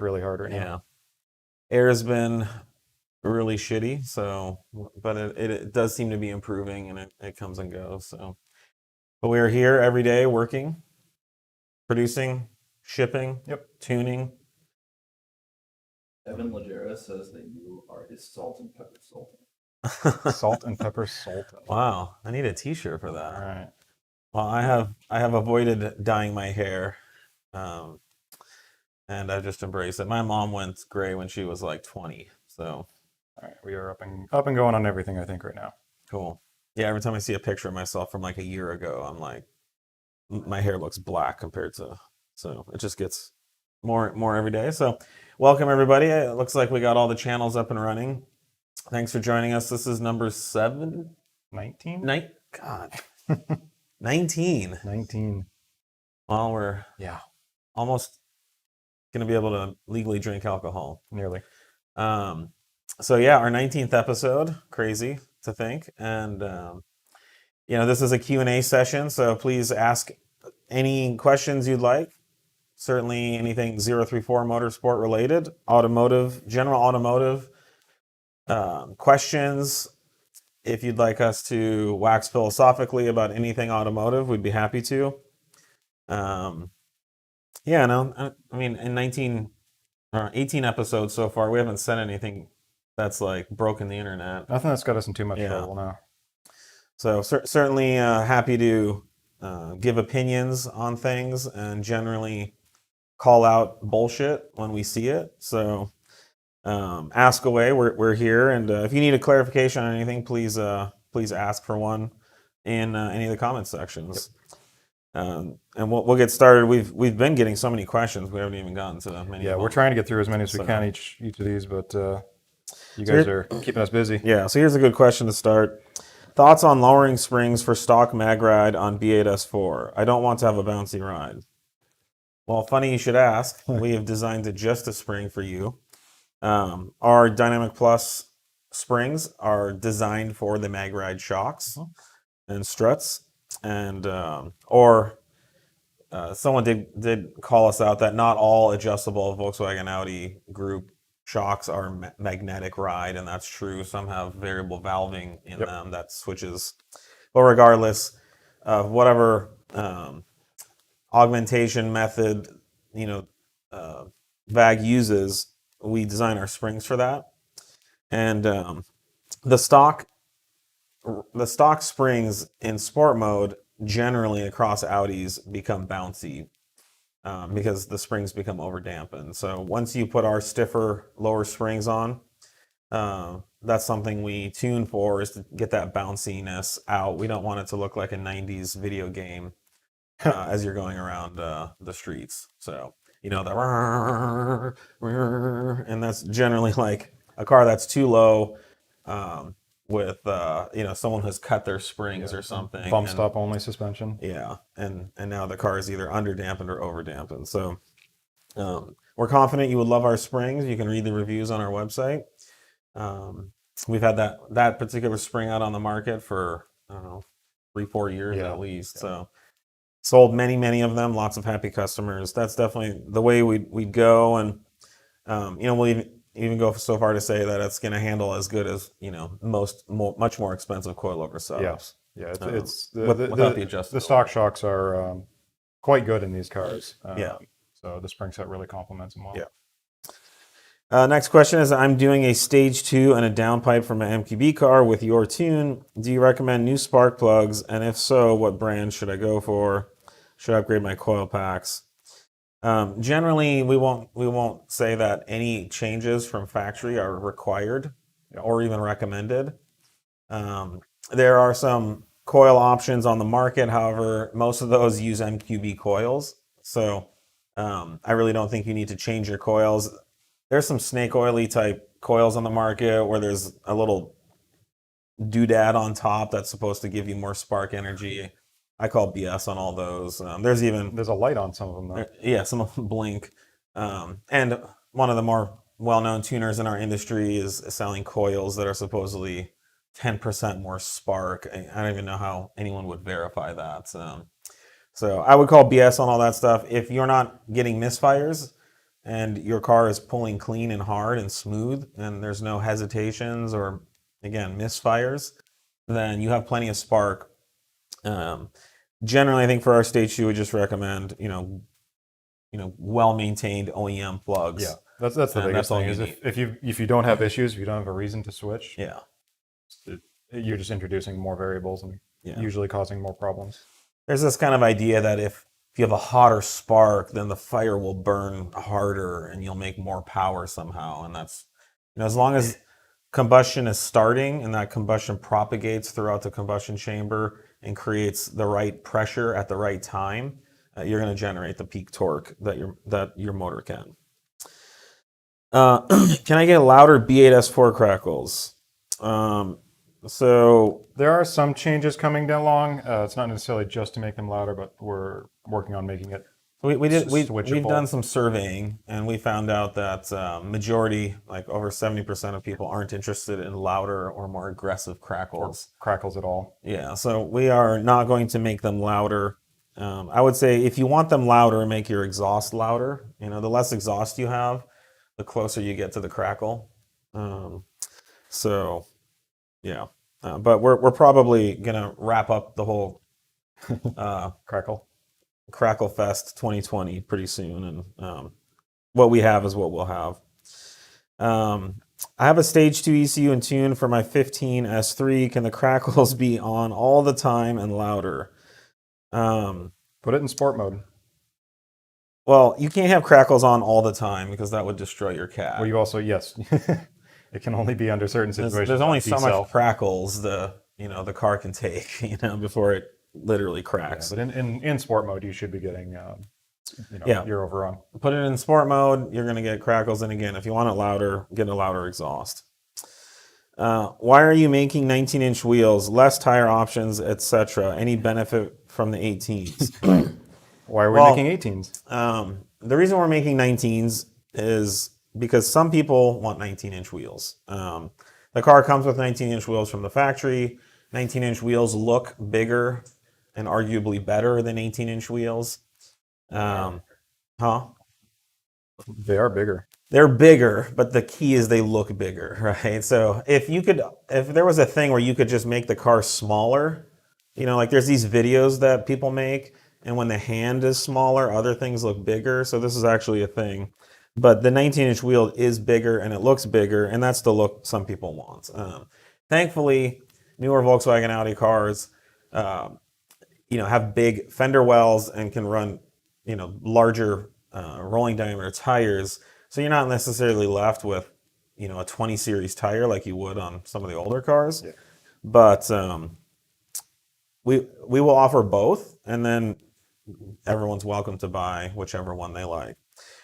really hard right now. Yeah. Air has been really shitty, so, but it does seem to be improving, and it comes and goes. So, but we are here every day working, producing, shipping, tuning. Evan Legera says that you are his salt and pepper sultan. Salt and pepper sultan. Wow, I need a T-shirt for that. All right. Well, I have avoided dyeing my hair, and I've just embraced it. My mom went gray when she was like 20, so. All right, we are up and going on everything, I think, right now. Cool. Yeah, every time I see a picture of myself from like a year ago, I'm like, my hair looks black compared to, so it just gets more every day. So welcome everybody. It looks like we got all the channels up and running. Thanks for joining us. This is number 19? God. 19. 19. Well, we're almost going to be able to legally drink alcohol. Nearly. So yeah, our 19th episode. Crazy to think. And this is a Q&A session, so please ask any questions you'd like. Certainly anything 034 motorsport related, automotive, general automotive questions. If you'd like us to wax philosophically about anything automotive, we'd be happy to. I mean, in 18 episodes so far, we haven't said anything that's like broken the internet. Nothing that's got us in too much trouble now. So certainly happy to give opinions on things and generally call out bullshit when we see it. So ask away. We're here, and if you need a clarification on anything, please ask for one in any of the comment sections. And we'll get started. We've been getting so many questions. We haven't even gotten to many. Yeah, we're trying to get through as many as we can each of these, but you guys are keeping us busy. Yeah. So here's a good question to start. Thoughts on lowering springs for stock mag ride on B8S4? I don't want to have a bouncy ride. Well, funny you should ask. We have designed it just a spring for you. Our Dynamic Plus springs are designed for the mag ride shocks and struts. And someone did call us out that not all adjustable Volkswagen Audi group shocks are magnetic ride, and that's true. Some have variable valving in them that switches. But regardless of whatever augmentation method VAG uses, we design our springs for that. And the stock springs in sport mode generally across Audis become bouncy because the springs become overdampened. So once you put our stiffer lower springs on, that's something we tune for, is to get that bounciness out. We don't want it to look like a 90s video game as you're going around the streets. So and that's generally like a car that's too low with someone who's cut their springs or something. Bump stop only suspension. Yeah, and now the car is either under dampened or over dampened. So we're confident you would love our springs. You can read the reviews on our website. We've had that particular spring out on the market for 3-4 years at least. Yeah. So sold many of them, lots of happy customers. That's definitely the way we'd go. And we'll even go so far to say that it's going to handle as good as much more expensive coilover subs. Yeah, without the adjustable. The stock shocks are quite good in these cars. So the spring set really complements them well. Yeah. Next question is, I'm doing a stage 2 and a downpipe for my MQB car with your tune. Do you recommend new spark plugs? And if so, what brand should I go for? Should I upgrade my coil packs? Generally, we won't say that any changes from factory are required or even recommended. There are some coil options on the market. However, most of those use MQB coils. So I really don't think you need to change your coils. There's some snake oily type coils on the market where there's a little doodad on top that's supposed to give you more spark energy. I call BS on all those. There's a light on some of them though. Yeah, some of them blink. And one of the more well-known tuners in our industry is selling coils that are supposedly 10% more spark. I don't even know how anyone would verify that. So I would call BS on all that stuff. If you're not getting misfires and your car is pulling clean and hard and smooth, and there's no hesitations or, again, misfires, then you have plenty of spark. Generally, I think for our stage 2, we just recommend, well-maintained OEM plugs. Yeah, that's the And biggest that's all thing. you Is need. if you don't have issues, if you don't have a reason to switch, Yeah. you're just introducing more variables and Yeah. usually causing more problems. There's this kind of idea that if you have a hotter spark, then the fire will burn harder and you'll make more power somehow. And that's, as long as combustion is starting and that combustion propagates throughout the combustion chamber and creates the right pressure at the right time, you're going to generate the peak torque that your motor can. Can I get louder B8S4 crackles? So There are some changes coming along. It's not necessarily just to make them louder, but we're working on making it. we've switchable. done some surveying and we found out that majority, like over 70% of people, aren't interested in louder or more aggressive crackles. Crackles at all. Yeah, so we are not going to make them louder. I would say if you want them louder, make your exhaust louder. The less exhaust you have, the closer you get to the crackle. So, yeah. But we're probably gonna wrap up the whole Crackle Fest 2020 pretty soon, and what we have is what we'll have. I have a stage 2 ECU and tune for my 15 S3. Can the crackles be on all the time and louder? Put it in sport mode. Well, you can't have crackles on all the time because that would destroy your cat. Well, you also, yes, it can only be under certain situations. There's only on so D-cell. much crackles the car can take, before it literally Yeah, cracks. but in sport mode, you should be getting Yeah. your overrun. Put it in sport mode, you're going to get crackles. And again, if you want it louder, get a louder exhaust. Why are you making 19-inch wheels, less tire options, etc.? Any benefit from the 18s? Why are we Well, making 18s? The reason we're making 19s is because some people want 19-inch wheels. The car comes with 19-inch wheels from the factory. 19-inch wheels look bigger and arguably better than 18-inch wheels. They are bigger. They're bigger, but the key is they look bigger, right? So if there was a thing where you could just make the car smaller, like there's these videos that people make, and when the hand is smaller, other things look bigger. So this is actually a thing. But the 19-inch wheel is bigger and it looks bigger, and that's the look some people want. Thankfully, newer Volkswagen Audi cars, have big fender wells and can run, larger rolling diameter tires. So you're not necessarily left with, a 20 series tire like you would on some of the older cars. Yeah. But we will offer both, and then everyone's welcome to buy whichever one they like.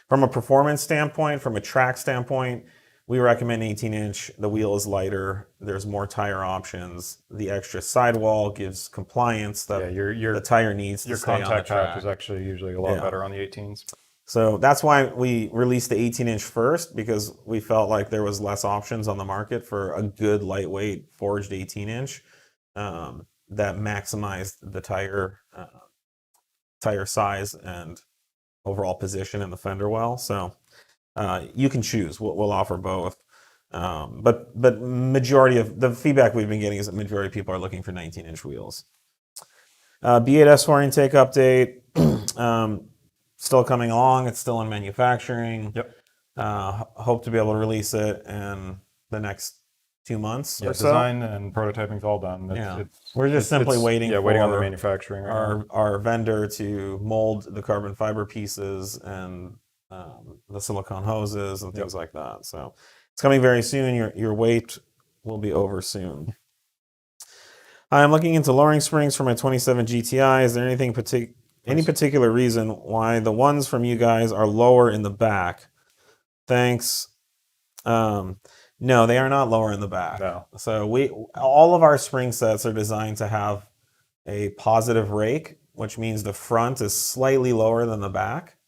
From a performance standpoint, from a track standpoint, we recommend 18-inch. The wheel is lighter. There's more tire options. The extra sidewall gives compliance that the tire needs to Your stay on the contact path track. is actually usually a lot better on the 18s. So that's why we released the 18-inch first, because we felt like there was less options on the market for a good lightweight forged 18-inch that maximized the tire size and overall position in the fender well. So you can choose. We'll offer both. But majority of the feedback we've been getting is that majority of people are looking for 19-inch wheels. B8S4 intake update. Still coming along. It's still in manufacturing. Yep. Hope to be able to release it in the next 2 months Yeah, or so. design and prototyping's all done. We're just simply waiting waiting on the for manufacturing right now. our vendor to mold the carbon fiber pieces and the silicone hoses and things like that. So it's coming very soon. Your wait will be over soon. I'm looking into lowering springs for my 27 GTI. Is there any particular reason why the ones from you guys are lower in the back? Thanks. No, they are not lower in the back. No. So all of our spring sets are designed to have a positive rake, which means the front is slightly lower than the back.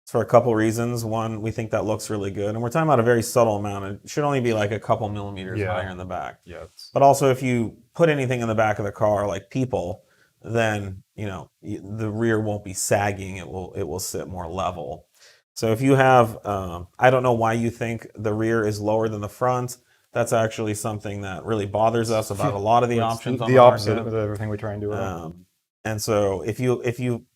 It's for a couple reasons. One, we think that looks really good, and we're talking about a very subtle amount. It should only be like a couple millimeters higher in the back. Yeah. But also, if you put anything in the back of the car, like people, then the rear won't be sagging. It will sit more level. So if you have, I don't know why you think the rear is lower than the front. That's actually something that really bothers us about a lot of the It's options on the the opposite market. of everything we try and do. And so if you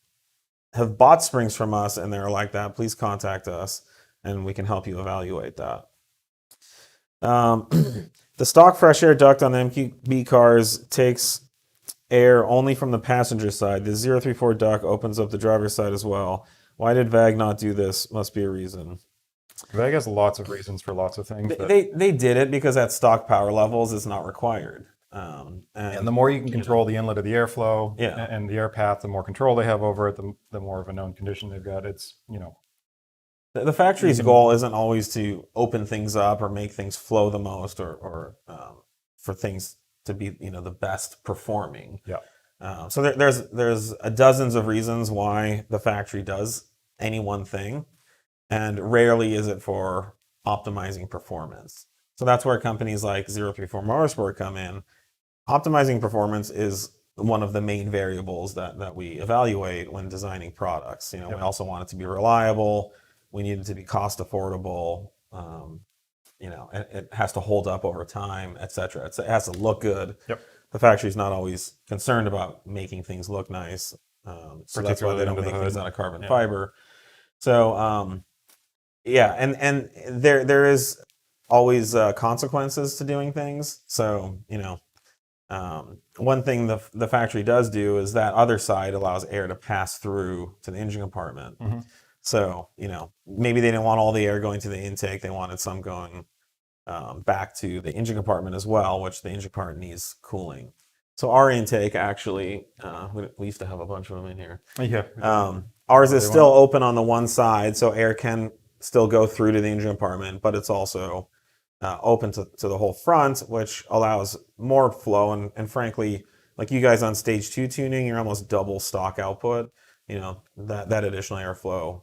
have bought springs from us and they're like that, please contact us and we can help you evaluate that. The stock fresh air duct on the MQB cars takes air only from the passenger side. The 034 duct opens up the driver's side as well. Why did VAG not do this? Must be a reason. VAG has lots of reasons for lots of things. They did it because at stock power levels it's not required. And the more you can control the inlet of the airflow Yeah. and the air path, the more control they have over it, the more of a known condition they've got. It's, the factory's goal isn't always to open things up or make things flow the most or for things to be the best performing. Yeah. So there's dozens of reasons why the factory does any one thing, and rarely is it for optimizing performance. So that's where companies like 034 Motorsport come in. Optimizing performance is one of the main variables that we evaluate when designing products. We also want it to be reliable. We need it to be cost affordable. It has to hold up over time, etc. It has to look good. Yep. The factory's not always concerned about making things look nice. So that's why they don't make things out of carbon fiber. So and there is always consequences to doing things. So one thing the factory does do is that other side allows air to pass through to the engine compartment. Mm-hmm. So maybe they didn't want all the air going to the intake. They wanted some going back to the engine compartment as well, which the engine compartment needs cooling. So our intake actually, we used to have a bunch of them in here. Yeah. Ours is still open on the one side, so air can still go through to the engine compartment, but it's also open to the whole front, which allows more flow. And frankly, like you guys on stage 2 tuning, you're almost double stock output. That additional airflow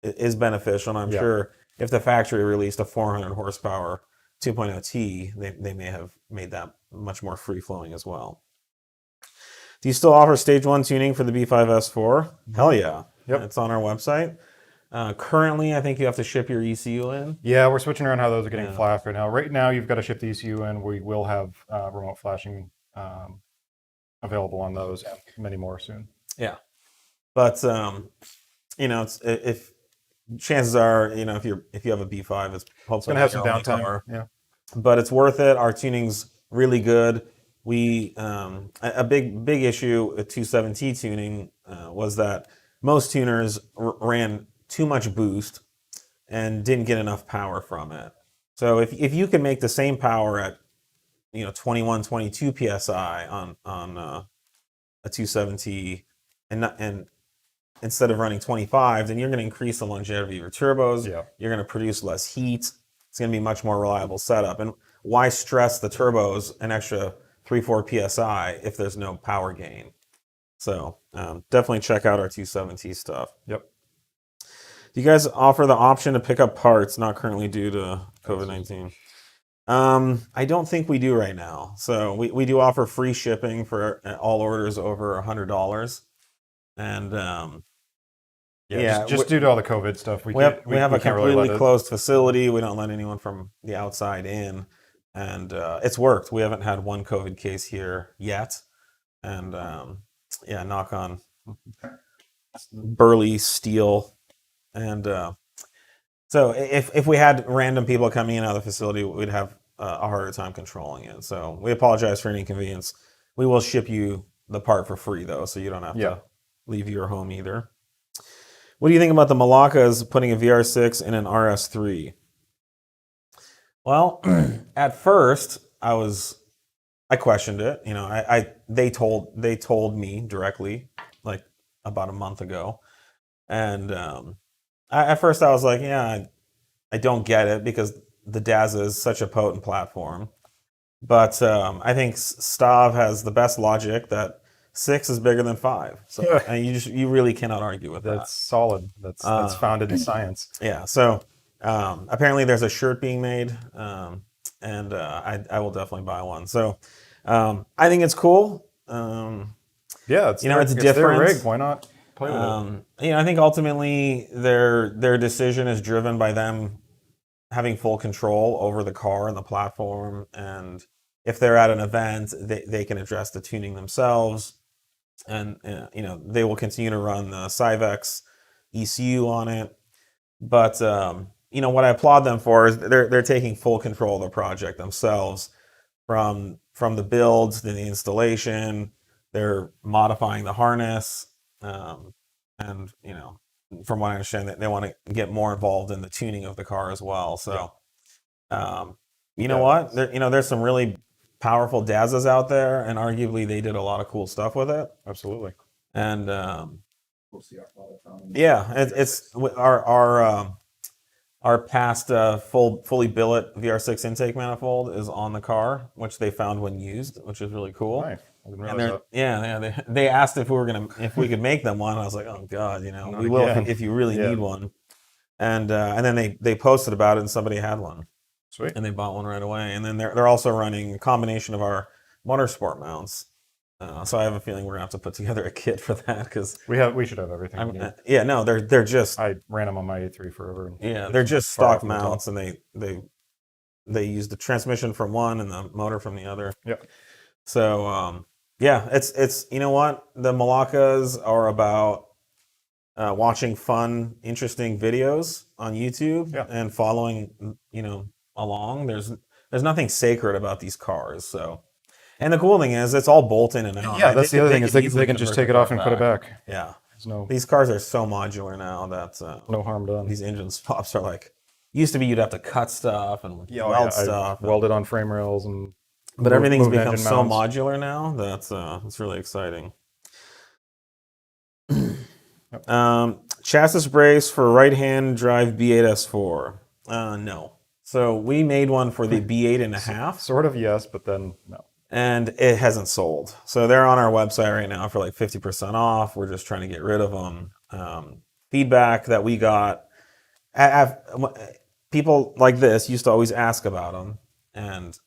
is beneficial. And I'm sure if the factory released a 400 horsepower 2.0T, they may have made that much more free flowing as well. Do you still offer stage 1 tuning for the B5S4? Hell yeah. Yep. It's on our website. Currently, I think you have to ship your ECU in. Yeah, we're switching around how those are getting flashed right now. Right now, you've got to ship the ECU in. We will have remote flashing available on those, and many more soon. Yeah, but if chances are, if you have a B5, it's hopefully going to have some downtime. Yeah, but it's worth it. Our tuning's really good. We a big issue with 2.7T tuning was that most tuners ran too much boost and didn't get enough power from it. So if you can make the same power at 21, 22 psi on a 2.7T and instead of running 25, then you're going to increase the longevity of your turbos. Yeah. You're going to produce less heat. It's going to be a much more reliable setup. And why stress the turbos an extra 3-4 psi if there's no power gain? So definitely check out our 2.7T stuff. Yep. Do you guys offer the option to pick up parts not currently due to COVID-19? I don't think we do right now. So we do offer free shipping for all orders over $100. And just due to all the COVID stuff, we have a can't really completely let closed facility. We don't let anyone from the outside in. And it's worked. We haven't had one COVID case here yet. And knock on burly steel. And so if we had random people coming in and out of the facility, we'd have a harder time controlling it. So we apologize for any inconvenience. We will ship you the part for free, though, so you don't have to leave your home either. What do you think about the Malakas putting a VR6 in an RS3? Well, at first I questioned it. They told me directly, like about a month ago, and at first I was like, I don't get it because the Daza is such a potent platform. But I think Stav has the best logic that 6 is bigger than 5. So and you really cannot argue with that. That's solid. That's founded in science. Yeah. So apparently there's a shirt being made, and I will definitely buy one. So I think it's cool. It's it's their different. rig. Why not Play with it. I think ultimately their decision is driven by them having full control over the car and the platform, and if they're at an event, they can address the tuning themselves, and they will continue to run the Cyvex ECU on it. But what I applaud them for is they're taking full control of the project themselves, from the builds to the installation. They're modifying the harness, and from what I understand, they want to get more involved in the tuning of the car as well. So, what? There's some really powerful Dazzas out there, and arguably they did a lot of cool stuff with it. Absolutely. And We'll see our product on. it's our past fully billet VR6 intake manifold is on the car, which they found when used, which is really cool. Nice. I didn't And realize that. they asked if we could make them one. I was like, oh god, Not we will again. if you really Yeah. need one. And then they posted about it, and somebody had one, Sweet. and they bought one right away. And then they're also running a combination of our motorsport mounts. So I have a feeling we're gonna have to put together a kit for that, because We should have everything. we need. they're just I ran them on my A3 forever. And they're just far stock off the top. mounts, and they use the transmission from one and the motor from the other. Yep. So it's the Malakas are about watching fun, interesting videos on YouTube, Yeah. and following along. There's nothing sacred about these cars. So, and the cool thing is it's all bolt in and out. Yeah, that's the other thing is they easily can just convert take the it off car and put it back. Yeah, There's no these cars are so modular now that no harm done. these engine swaps are like, used to be you'd have to cut stuff and Yeah, weld I stuff. welded on frame rails and But everything's moved become engine so mounts. modular now that's it's really exciting. Chassis brace for right-hand drive B8S4. No. So we made one for the B8.5, Sort of yes, but then no. and it hasn't sold. So they're on our website right now for like 50% off. We're just trying to get rid of them. Feedback that we got, people like this used to always ask about them, and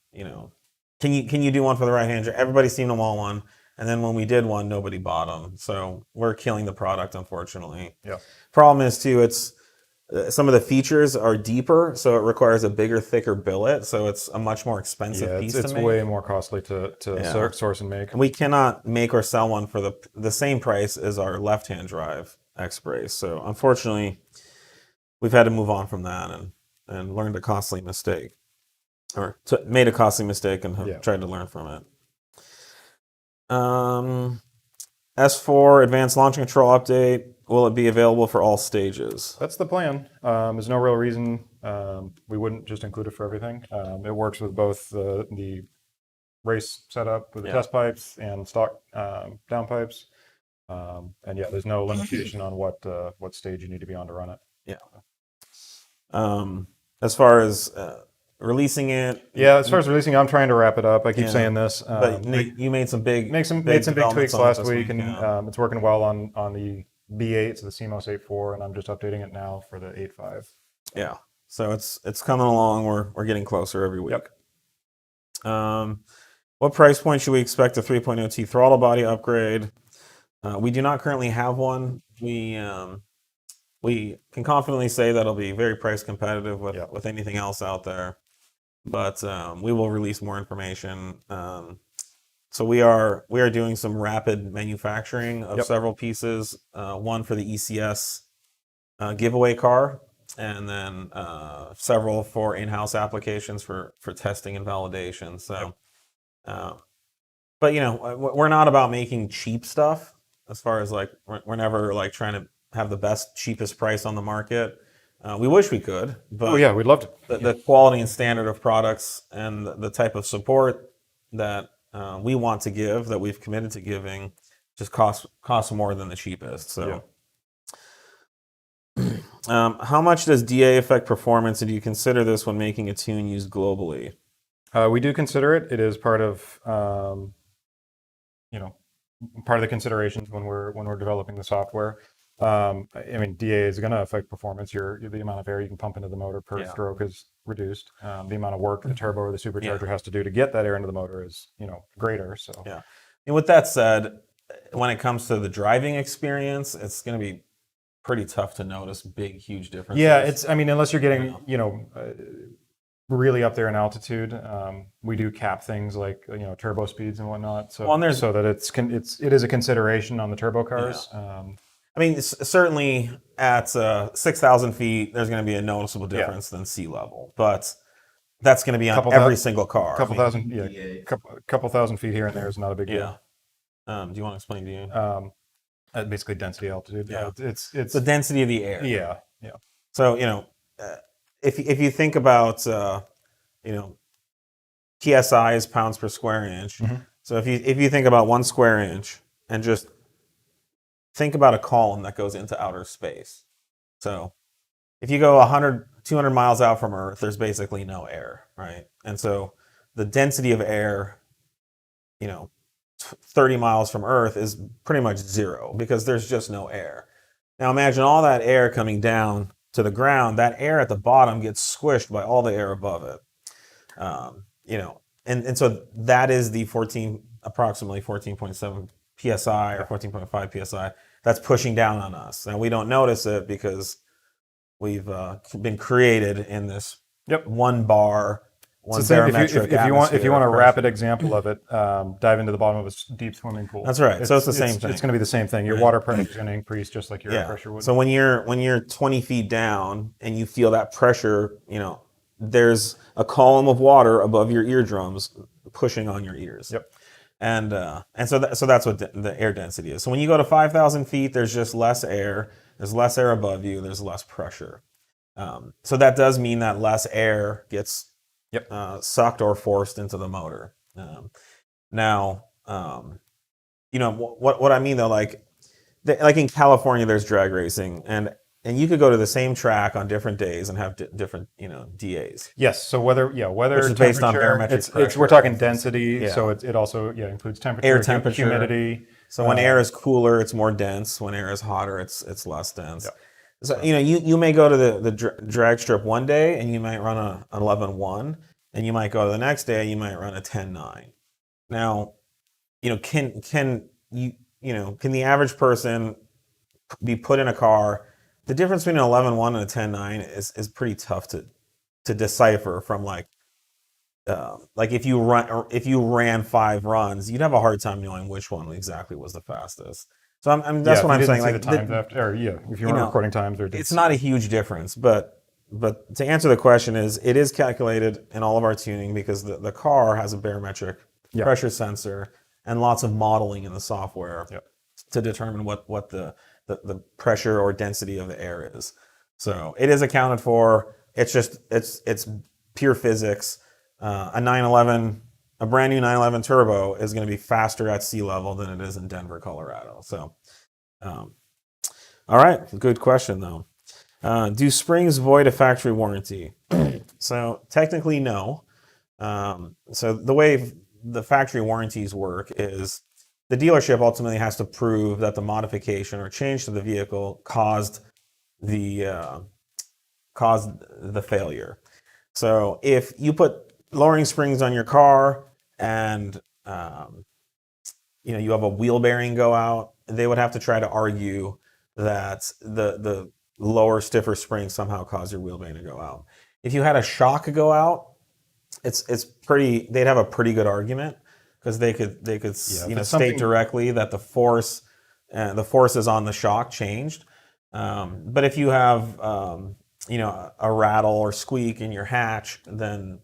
can you do one for the right-hand drive? Everybody seemed to want one. And then when we did one, nobody bought them. So we're killing the product, unfortunately. Yeah. Problem is, too, it's some of the features are deeper, so it requires a bigger, thicker billet. So it's a much more expensive Yeah, piece it's to make. way more costly to Yeah. source and make. And we cannot make or sell one for the same price as our left-hand drive X-Brace. So unfortunately, we've had to move on from that and learned a costly mistake. Or made a costly mistake and have tried to learn from it. S4 Advanced Launch Control Update. Will it be available for all stages? That's the plan. There's no real reason we wouldn't just include it for everything. It works with both the race setup with the test pipes and stock downpipes. And yeah, there's no limitation on what stage you need to be on to run it. Yeah. As far as releasing it, Yeah, as far as releasing, I'm trying to wrap it up. I keep Yeah. saying this. but you made some big made some big big developments tweaks on it last this week, and yeah. it's working well on the B8, so the CMOS 8.4, and I'm just updating it now for the 8.5. Yeah. So it's coming along. We're getting closer every week. Yep. What price point should we expect a 3.0T throttle body upgrade? We do not currently have one. We can confidently say that it'll be very price competitive with anything else out there. But we will release more information. So we are doing some rapid manufacturing of several pieces. One for the ECS giveaway car, and then several for in-house applications for testing and validation. So, but we're not about making cheap stuff. As far as like we're never like trying to have the best, cheapest price on the market. We wish we could, but Oh yeah, we'd love to. the quality and standard of products and the type of support that we want to give, that we've committed to giving, just costs more than the cheapest. So, how much does DA affect performance, and do you consider this when making a tune used globally? We do consider it. It is part of part of the considerations when we're developing the software. I mean, DA is going to affect performance. The amount of air you can pump into the motor per stroke is reduced. The amount of work the turbo or the supercharger has to do to get that air into the motor is greater. So And with that said, when it comes to the driving experience, it's going to be pretty tough to notice big, huge differences. Yeah, I mean, unless you're getting, Yeah. really up there in altitude, we do cap things like, turbo speeds and whatnot. So, Well, and there's- so that it is a consideration on the turbo cars. I mean, certainly at 6,000 feet, there's going to be a noticeable difference than sea level, but that's going to be on Couple every thou- single car. couple I mean, thousand, yeah, DA. couple thousand feet here and there is not a big Yeah. deal. Do you want to explain to you? Basically density altitude. Yeah. It's The density of the air. yeah. So if you think about psi is pounds per square inch. Mhm. So if you think about 1 square inch and just think about a column that goes into outer space. So if you go 100, 200 miles out from Earth, there's basically no air, right? And so the density of air, 30 miles from Earth is pretty much zero because there's just no air. Now imagine all that air coming down to the ground. That air at the bottom gets squished by all the air above it. And so that is the approximately 14.7 psi or 14.5 psi that's pushing down on us. Now we don't notice it because we've been created in this Yep. one bar, one So if barometric you want a atmosphere rapid pressure. example of it, dive into the bottom of a deep swimming pool. That's right. So it's the same thing. It's going to be the same thing. Your Right. water pressure is going to increase just like your air pressure would. So when you're 20 feet down and you feel that pressure, there's a column of water above your eardrums pushing on your ears. Yep. And so that's what the air density is. So when you go to 5,000 feet, there's just less air. There's less air above you. There's less pressure. So that does mean that less air gets sucked or forced into the motor. Now, what I mean though, like in California, there's drag racing, and you could go to the same track on different days and have different weather. Yes. So weather, Which is based on temperature, barometric it's pressure. we're talking density. Yeah. So it also includes temperature, Air temperature. humidity. So when air is cooler, it's more dense. When air is hotter, it's less dense. Yeah. So you may go to the drag strip one day and you might run a 11.1, and you might go to the next day and you might run a 10.9. Now, can the average person be put in a car? The difference between an 11.1 and a 10.9 is pretty tough to decipher from like if you ran 5 runs, you'd have a hard time knowing which one exactly was the fastest. So that's what I'm saying. Like the times after, if you weren't recording times, or it's not a huge difference, but to answer the question it is calculated in all of our tuning because the car has a barometric pressure sensor and lots of modeling in the software to determine what the pressure or density of the air is. So it is accounted for. It's pure physics. A brand new 911 turbo is going to be faster at sea level than it is in Denver, Colorado. So, all right, good question though. Do springs void a factory warranty? So technically, no. So the way the factory warranties work is the dealership ultimately has to prove that the modification or change to the vehicle caused the failure. So if you put lowering springs on your car and you have a wheel bearing go out, they would have to try to argue that the lower, stiffer spring somehow caused your wheel bearing to go out. If you had a shock go out, they'd have a pretty good argument because they could state directly that the forces on the shock changed. But if you have a rattle or squeak in your hatch, then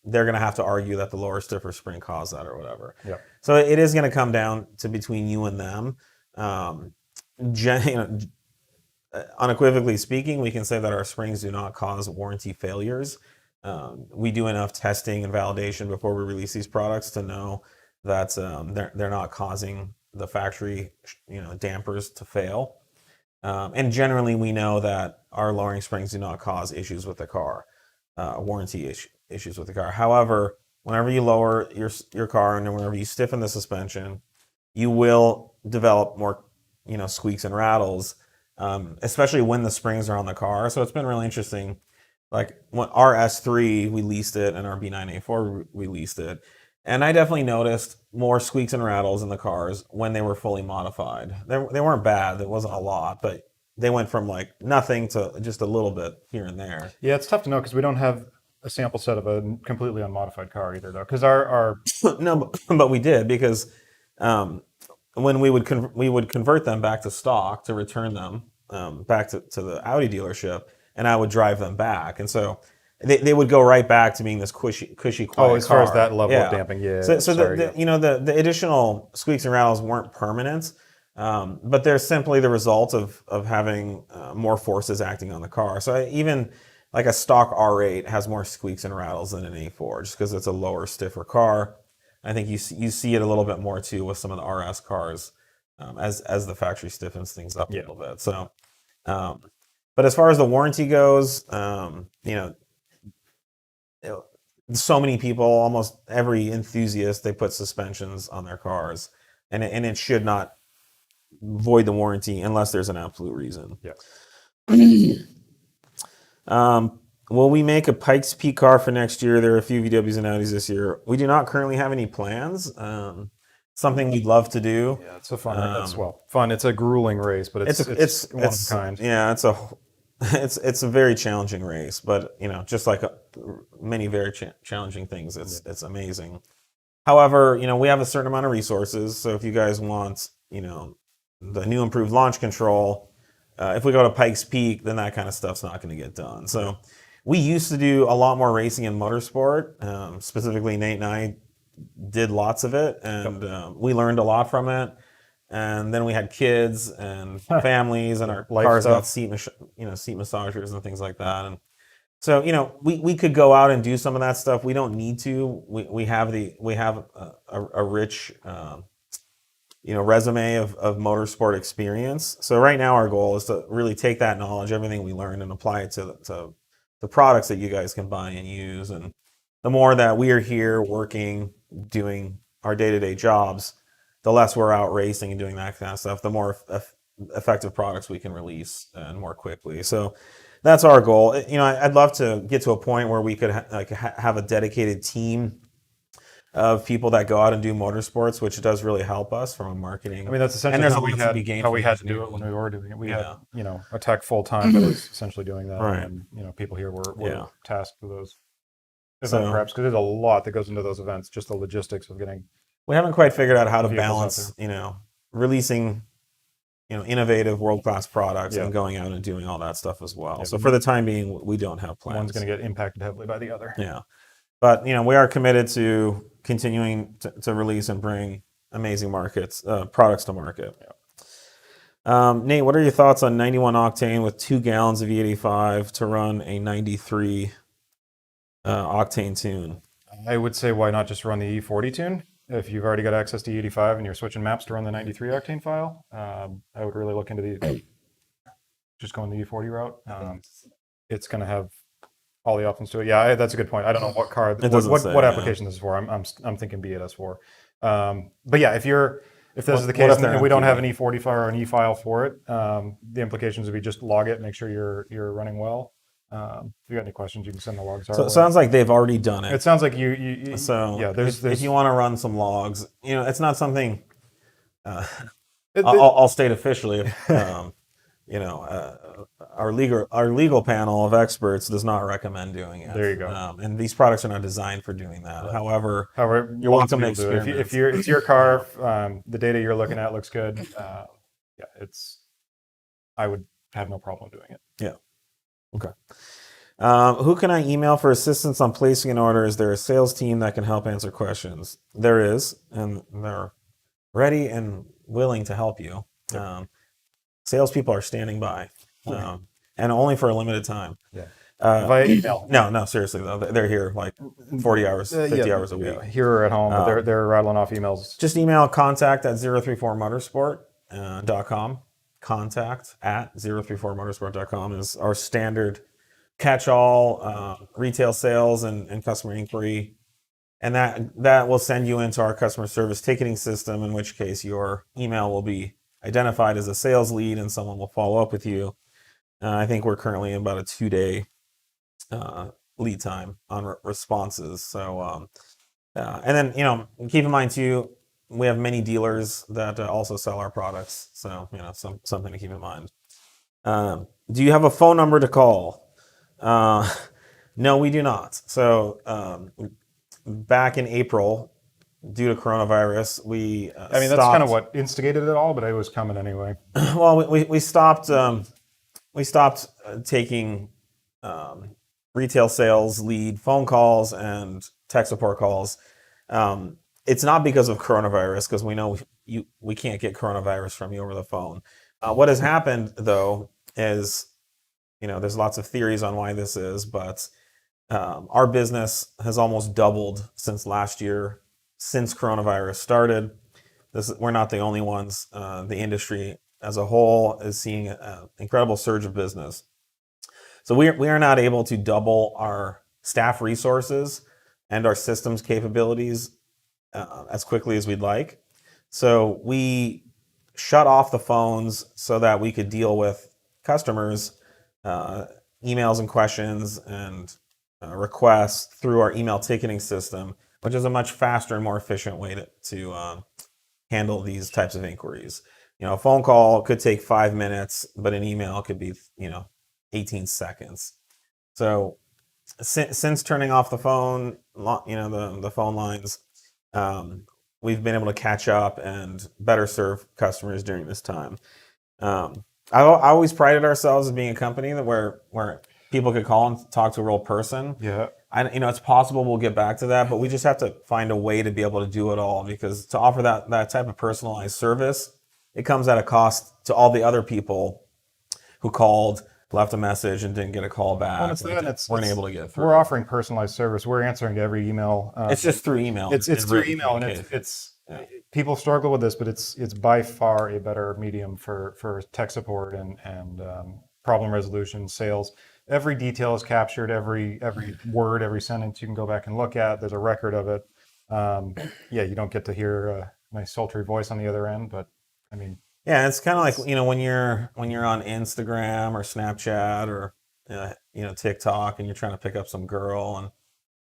they're going to have to argue that the lower, stiffer spring caused that or whatever. Yep. So it is going to come down to between you and them. Unequivocally speaking, we can say that our springs do not cause warranty failures. We do enough testing and validation before we release these products to know that they're not causing the factory dampers to fail. And generally, we know that our lowering springs do not cause issues with the car, warranty issues with the car. However, whenever you lower your car and whenever you stiffen the suspension, you will develop more squeaks and rattles, especially when the springs are on the car. So it's been really interesting. Like when our S3, we leased it, and our B9A4, we leased it. And I definitely noticed more squeaks and rattles in the cars when they were fully modified. They weren't bad. There wasn't a lot, but they went from like nothing to just a little bit here and there. Yeah, it's tough to know because we don't have a sample set of a completely unmodified car either, though. Because our No, but we did because when we would convert them back to stock to return them back to the Audi dealership, and I would drive them back, and so they would go right back to being this cushy, quiet as far as car. that level Yeah. of damping, yeah. So sorry, the the additional squeaks and rattles weren't permanent, but they're simply the result of having more forces acting on the car. So even like a stock R8 has more squeaks and rattles than an A4, just because it's a lower, stiffer car. I think you see it a little bit more too with some of the RS cars, as the factory stiffens things up a little bit. So, but as far as the warranty goes, so many people, almost every enthusiast, they put suspensions on their cars, and it should not void the warranty unless there's an absolute reason. Yeah. Will we make a Pikes Peak car for next year? There are a few VWs and Audis this year. We do not currently have any plans. Something we'd love to do. Yeah, it's a fun. Fun. It's a grueling race, but it's one of a kind. Yeah, it's a very challenging race, but just like many very challenging things, it's amazing. However, we have a certain amount of resources, so if you guys want, the new improved launch control, if we go to Pikes Peak, then that kind of stuff's not going to get done. So we used to do a lot more racing in motorsport. Specifically, Nate and I did lots of it, and we learned a lot from it. And then we had kids and families, and our cars got seat massagers and things like that. And so we could go out and do some of that stuff. We don't need to. We have a rich resume of motorsport experience. So right now our goal is to really take that knowledge, everything we learned, and apply it to the products that you guys can buy and use. And the more that we are here working, doing our day-to-day jobs, the less we're out racing and doing that kind of stuff, the more effective products we can release and more quickly. So that's our goal. I'd love to get to a point where we could have a dedicated team of people that go out and do motorsports, which does really help us from a marketing. I mean, that's essentially how we had to do it when we were doing it. We had a tech full time that was essentially doing that, Right. And people here were tasked with those So- event preps because there's a lot that goes into those events. Just the logistics of getting. We haven't quite figured out how to Vehicles out balance, releasing, innovative world-class products Yeah. and going out and doing all that stuff as well. Yeah, So for the time being, we don't have plans. One's going to get impacted heavily by the other. Yeah. But, we are committed to continuing to release and bring amazing products to market. Nate, what are your thoughts on 91 octane with 2 gallons of E85 to run a 93 octane tune? I would say why not just run the E40 tune? If you've already got access to E85 and you're switching maps to run the 93 octane file, I would really look into just going the E40 route. It's going to have all the options to it. Yeah, that's a good point. I don't know what car, what application this is for. I'm thinking B8S4. But yeah, if this is the case and we don't have an E40 file or an E file for it, the implications would be just log it, make sure you're running well. If you got any questions, you can send the logs. So it sounds like they've already done it. It sounds like you So yeah. There's if you want to run some logs, it's not something. I'll state officially. Our legal panel of experts does not recommend doing it. There you go. And these products are not designed for doing that. However, you're welcome to experiment. If it's your car, the data you're looking at looks good. I would have no problem doing it. Yeah. Okay. Who can I email for assistance on placing an order? Is there a sales team that can help answer questions? There is, and they're ready and willing to help you. Salespeople are standing by, and only for a limited time. Yeah. Via email. No, seriously though, they're here like 40 hours, 50 hours a week. Yeah, here or at home, but they're rattling off emails. Just email contact@034motorsport.com. Contact@034motorsport.com is our standard catch-all retail sales and customer inquiry, and that will send you into our customer service ticketing system, in which case your email will be identified as a sales lead and someone will follow up with you. I think we're currently in about a 2-day lead time on responses. So And then, keep in mind too, we have many dealers that also sell our products. So, something to keep in mind. Do you have a phone number to call? No, we do not. So, back in April, due to coronavirus, we I mean, that's kind of what instigated it all, but it was coming anyway. Well, we stopped taking retail sales lead phone calls and tech support calls. It's not because of coronavirus, because we know we can't get coronavirus from you over the phone. What has happened though is, there's lots of theories on why this is, but our business has almost doubled since last year, since coronavirus started. We're not the only ones. The industry as a whole is seeing an incredible surge of business. So we are not able to double our staff resources and our systems capabilities as quickly as we'd like. So we shut off the phones so that we could deal with customers' emails and questions and requests through our email ticketing system, which is a much faster and more efficient way to handle these types of inquiries. A phone call could take 5 minutes, but an email could be, 18 seconds. So since turning off the phone, the phone lines, we've been able to catch up and better serve customers during this time. I always prided ourselves as being a company where people could call and talk to a real person. Yeah. It's possible we'll get back to that, but we just have to find a way to be able to do it all, because to offer that type of personalized service, it comes at a cost to all the other people who called, left a message, and didn't get a call back. Well, weren't able to get through. We're offering personalized service. We're answering to every email. It's just through email. It's through email, and it's people struggle with this, but it's by far a better medium for tech support and problem resolution, sales. Every detail is captured, every word, every sentence you can go back and look at. There's a record of it. You don't get to hear a nice sultry voice on the other end, but I mean, yeah, it's kind of like when you're on Instagram or Snapchat or TikTok, and you're trying to pick up some girl,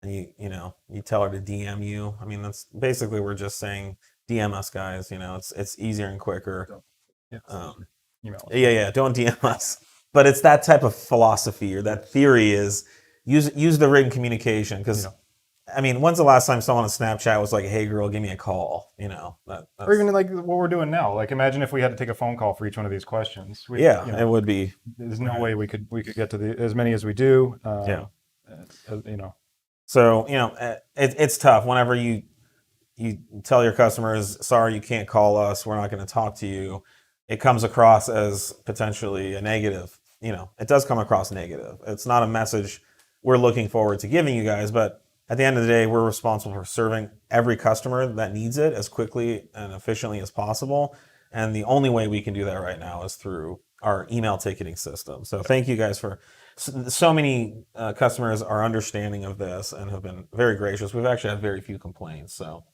and you tell her to DM you. I mean, that's basically, we're just saying DM us, guys. It's easier and quicker. email us. Yeah, don't DM us. But it's that type of philosophy, or that theory is use the written communication. Because I mean, when's the last time someone on Snapchat was like, "Hey, girl, give me a call"? Or even like what we're doing now. Like, imagine if we had to take a phone call for each one of these questions. It would be. There's no way we could get to as many as we do. So it's tough whenever you tell your customers, "Sorry, you can't call us. We're not going to talk to you." It comes across as potentially a negative. It does come across negative. It's not a message we're looking forward to giving you guys, but at the end of the day, we're responsible for serving every customer that needs it as quickly and efficiently as possible. And the only way we can do that right now is through our email ticketing system. So thank you guys for so many customers are understanding of this and have been very gracious. We've actually had very few complaints. So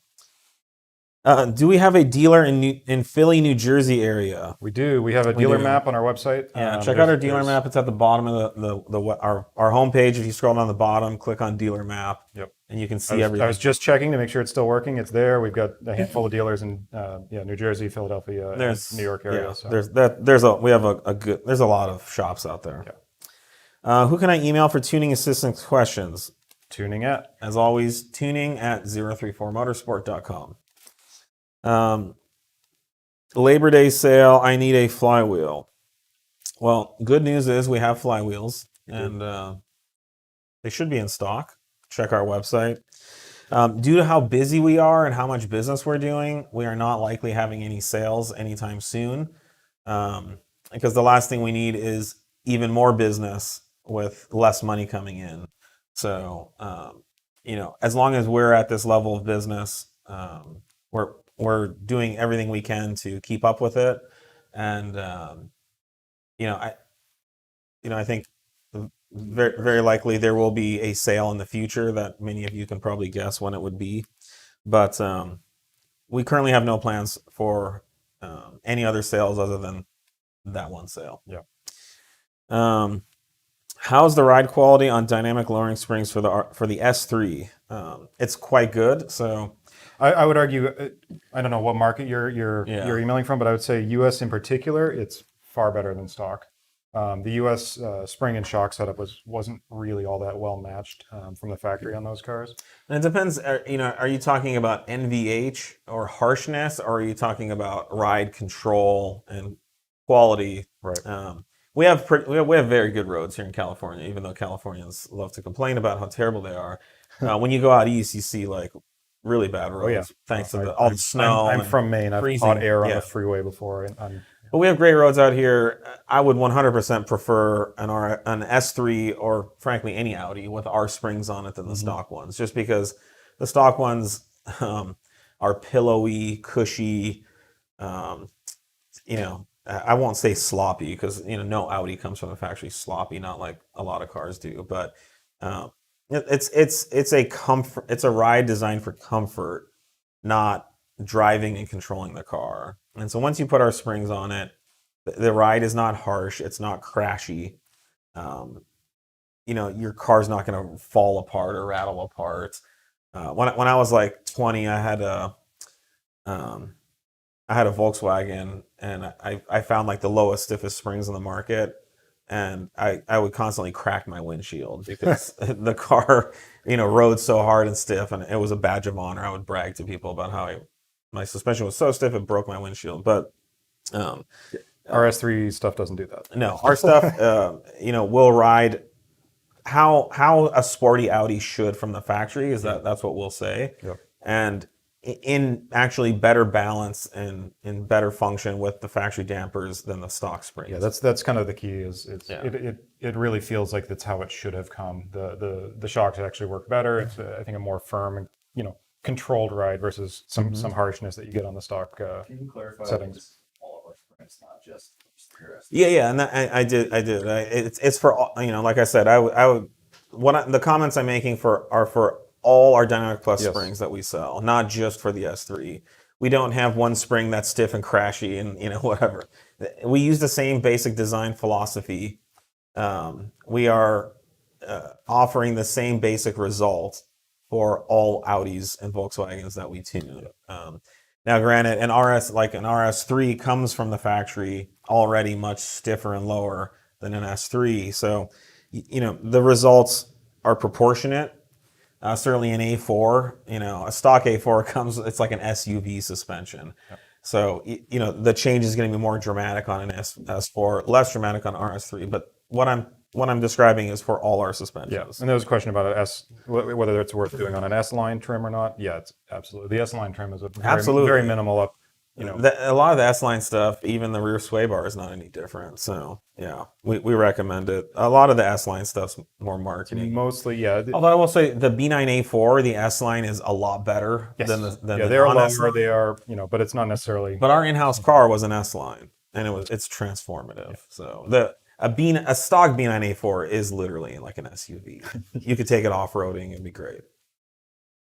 do we have a dealer in Philly, New Jersey area? We do. We have a dealer map on our website. Yeah, check out our dealer map. It's at the bottom of our homepage. If you scroll down the bottom, click on dealer map. Yep. And you can see everything. I was just checking to make sure it's still working. It's there. We've got a handful of dealers in New Jersey, Philadelphia, and New York area. Yeah, so. There's a lot of shops out there. Yeah. Who can I email for tuning assistance questions? Tuning at. As always, tuning at 034motorsport.com. Labor Day sale, I need a flywheel. Well, good news is we have flywheels, and they should be in stock. Check our website. Due to how busy we are and how much business we're doing, we are not likely having any sales anytime soon, because the last thing we need is even more business with less money coming in. So, as long as we're at this level of business, we're doing everything we can to keep up with it. And, I think very, very likely there will be a sale in the future that many of you can probably guess when it would be. But we currently have no plans for any other sales other than that one sale. Yeah. How's the ride quality on dynamic lowering springs for the S3? It's quite good. So I would argue, I don't know what market you're Yeah. emailing from, but I would say U.S. in particular, it's far better than stock. The U.S. Spring and shock setup wasn't really all that well matched from the factory on those cars. and it depends. Are you talking about NVH or harshness, or are you talking about ride control and quality? Right. We have very good roads here in California, even though Californians love to complain about how terrible they are. When you go out east, you see like really bad roads, Oh yeah. thanks to I- all the snow. I'm and from Maine. I've freezing. caught air on Yeah. the freeway before, and But we have great roads out here. I would 100% prefer an S3 or frankly any Audi with R springs on it than the stock ones, just because the stock ones are pillowy, cushy. Um, I won't say sloppy because no Audi comes from the factory sloppy, not like a lot of cars do. But it's a comfort. It's a ride designed for comfort, not driving and controlling the car. And so once you put our springs on it, the ride is not harsh. It's not crashy. Your car's not going to fall apart or rattle apart. When I was like 20, I had a Volkswagen, and I found like the lowest, stiffest springs in the market, and I would constantly crack my windshield because the car, rode so hard and stiff, and it was a badge of honor. I would brag to people about how my suspension was so stiff it broke my windshield. But our S3 stuff doesn't do that. no, our stuff, will ride how a sporty Audi should from the factory. That's what we'll say. Yep. And in actually better balance and in better function with the factory dampers than the stock springs. Yeah, that's kind of the key. Yeah. It really feels like that's how it should have come. The shocks actually work better. It's I think a more firm and controlled ride versus some harshness that you get on the stock. Can you clarify Settings. it's all of our springs, not just your S3? Yeah, and I did. It's for like I said, I would the comments I'm making are for all our Dynamic Plus Yes. springs that we sell, not just for the S3. We don't have one spring that's stiff and crashy and whatever. We use the same basic design philosophy. We are offering the same basic result for all Audis and Volkswagens that we tune. Now, granted, an RS3 comes from the factory already much stiffer and lower than an S3, so the results are proportionate. Certainly an A4, a stock A4 comes, it's like an SUV suspension. Yep. So, the change is going to be more dramatic on an S4, less dramatic on RS3. But what I'm describing is for all our suspensions. Yeah, and there was a question about whether it's worth doing on an S-line trim or not. Yeah, it's absolutely. The S-line trim is Absolutely. very minimal up. A lot of the S-line stuff, even the rear sway bar is not any different. So, yeah, we recommend it. A lot of the S-line stuff's more marketing. Mostly, yeah. Although I will say the B9A4, the S-line is a lot better Yes. than the they're non-S lower. line. They are, but it's not necessarily. But our in-house car was an S-line, and it's transformative. So a stock B9A4 is literally like an SUV. You could take it off-roading; it'd be great.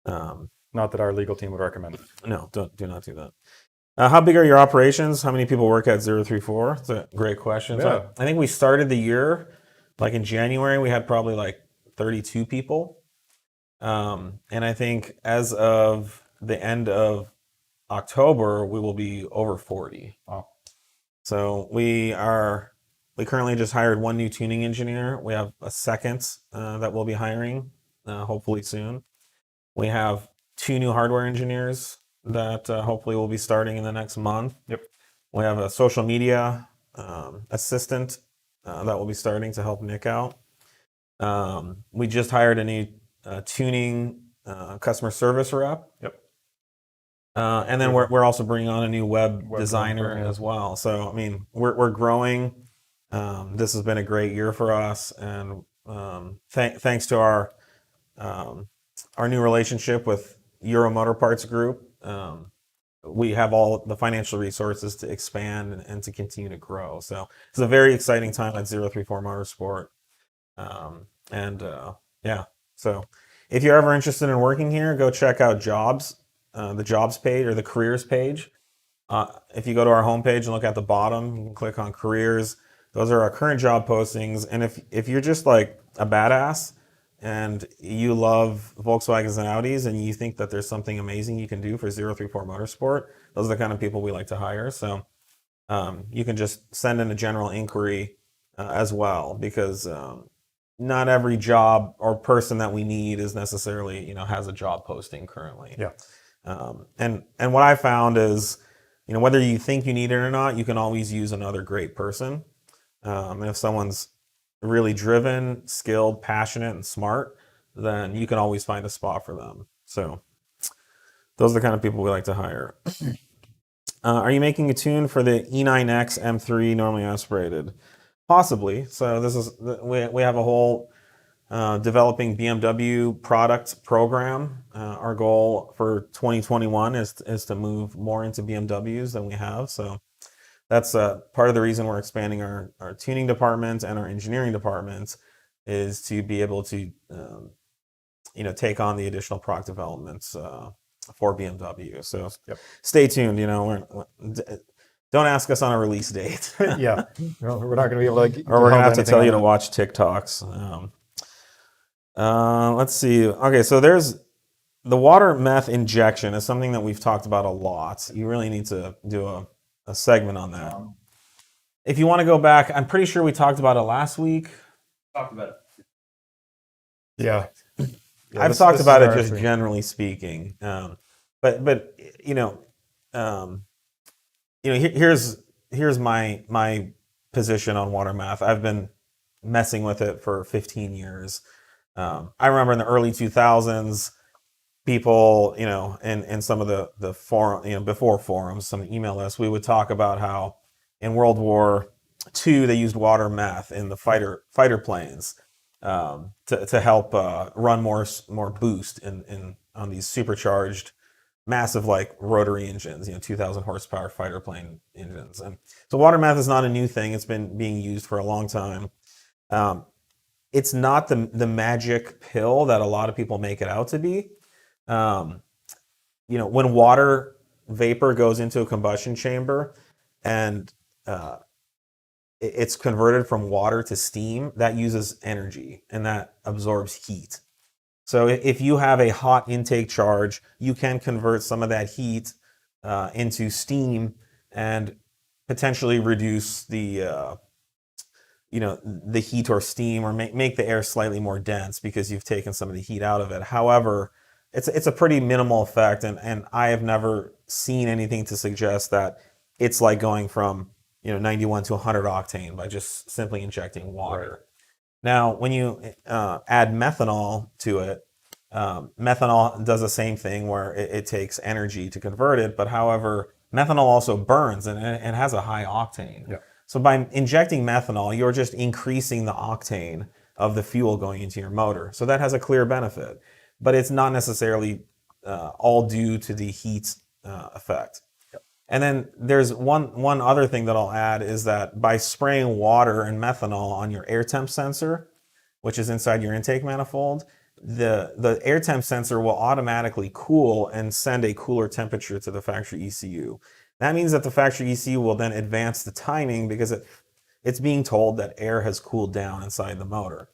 Not that our legal team would recommend it. No, do not do that. How big are your operations? How many people work at 034? It's a great question. Yeah. So I think we started the year, like in January, we had probably like 32 people. And I think as of the end of October, we will be over 40. Wow. So we currently just hired one new tuning engineer. We have a second that we'll be hiring hopefully soon. We have 2 new hardware engineers that hopefully will be starting in the next month. Yep. We have a social media assistant that will be starting to help Nick out. We just hired a new tuning customer service rep. Yep. And then we're also bringing on a new web designer developer, yeah. as well. So I mean, we're growing. This has been a great year for us, and thanks to our new relationship with Euro Motor Parts Group, we have all the financial resources to expand and to continue to grow. So it's a very exciting time at 034 Motorsport. Yeah, so if you're ever interested in working here, go check out jobs, the jobs page or the careers page. If you go to our homepage and look at the bottom, you can click on careers. Those are our current job postings. And if you're just like a badass and you love Volkswagens and Audis and you think that there's something amazing you can do for 034 Motorsport, those are the kind of people we like to hire. So you can just send in a general inquiry as well, because not every job or person that we need is necessarily, has a job posting currently. Yeah. And what I found is, whether you think you need it or not, you can always use another great person. And if someone's really driven, skilled, passionate, and smart, then you can always find a spot for them. So those are the kind of people we like to hire. Are you making a tune for the E9X M3 normally aspirated? Possibly. So this is we have a whole developing BMW product program. Our goal for 2021 is to move more into BMWs than we have. So that's part of the reason we're expanding our tuning department and our engineering department, is to be able to take on the additional product developments for BMW. So stay tuned. Don't ask us on a release date. Yeah, we're not going to be able to. Or we're gonna have to tell you to watch TikToks. Let's see. Okay, so there's the water meth injection is something that we've talked about a lot. You really need to do a segment on that. If you want to go back, I'm pretty sure we talked about it last week. Talked about it. Yeah. I've talked about it just generally speaking. But here's my position on water meth. I've been messing with it for 15 years. I remember in the early 2000s, people, in some of the forum, before forums, some email lists, we would talk about how in World War II they used water meth in the fighter planes to help run more boost in on these supercharged, massive like rotary engines, 2,000 horsepower fighter plane engines. And so water meth is not a new thing. It's been being used for a long time. It's not the magic pill that a lot of people make it out to be. When water vapor goes into a combustion chamber and it's converted from water to steam, that uses energy and that absorbs heat. So if you have a hot intake charge, you can convert some of that heat into steam and potentially reduce the heat or steam, or make the air slightly more dense because you've taken some of the heat out of it. However, it's a pretty minimal effect, and I have never seen anything to suggest that it's like going from 91 to 100 octane by just simply injecting water. Right. Now, when you add methanol to it, methanol does the same thing where it takes energy to convert it, but however, methanol also burns and it has a high octane. Yeah. So by injecting methanol, you're just increasing the octane of the fuel going into your motor. So that has a clear benefit, but it's not necessarily all due to the heat effect. Yep. And then there's one other thing that I'll add is that by spraying water and methanol on your air temp sensor, which is inside your intake manifold, the air temp sensor will automatically cool and send a cooler temperature to the factory ECU. That means that the factory ECU will then advance the timing because it's being told that air has cooled down inside the motor.